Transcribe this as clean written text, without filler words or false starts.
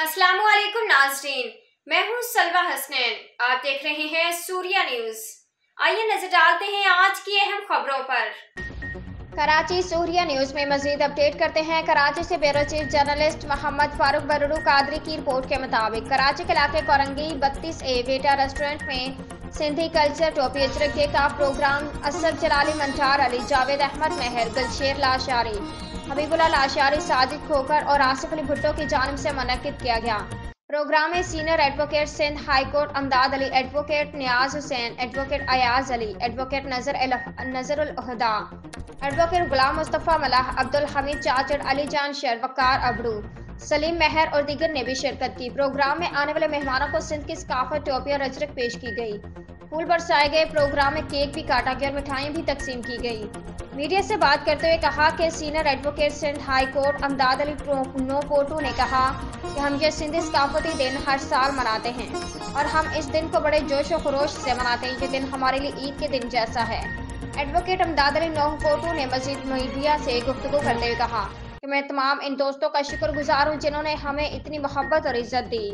अस्सलाम वालेकुम नाज़रीन, मैं हूँ सलवा हसनैन। आप देख रहे हैं सूर्या न्यूज़। आइए नजर डालते हैं आज की अहम खबरों पर। कराची सूर्या न्यूज़ में मजीद अपडेट करते हैं। कराची से bureau chief journalist Mohammad Farooq Baruru Qadri की रिपोर्ट के मुताबिक कराची के इलाके कोरंगी 32A बेटा रेस्टोरेंट में सिंधी कल्चर टोपी अजरके का प्रोग्राम असद जलाली, मंठार अली, जावेद अहमद मेहर, गलशेर लाशारी, हबीबुल्लाह लाशारी, साजिद खोकर और आसिफ अली भुट्टो की जानिब से मुनक्किद किया गया। प्रोग्राम में senior advocate Sindh high court Imdad Ali, advocate Niaz Hussain, advocate Ayaz Ali, advocate Nazrul Uhda, advocate Ghulam Mustafa Mallah, Abdul Hamid चाचड़, Ali जान शेर, वकार अबरू, सलीम मेहर और दीगर ने भी शिरकत की। प्रोग्राम में आने वाले मेहमानों को सिंध की सकाफत, टोपी और अजरक पेश की गई। फूल बरसाए गए। प्रोग्राम में केक भी काटा गया और मिठाइयाँ भी तकसीम की गई। मीडिया से बात करते हुए कहा कि senior advocate Sindh high court Imdad Ali Nopoto ने कहा कि हम ये सिंधी सकाफती दिन हर साल मनाते हैं और हम इस दिन को बड़े जोश और खरोश से मनाते हैं। ये दिन हमारे लिए ईद के दिन जैसा है। एडवोकेट अमदाद अली नोपोटू ने मजीद मीडिया से गुफ्तगू करते हुए कहा कि मैं तमाम इन दोस्तों का शुक्रगुजार हूँ जिन्होंने हमें इतनी मोहब्बत और इज्जत दी।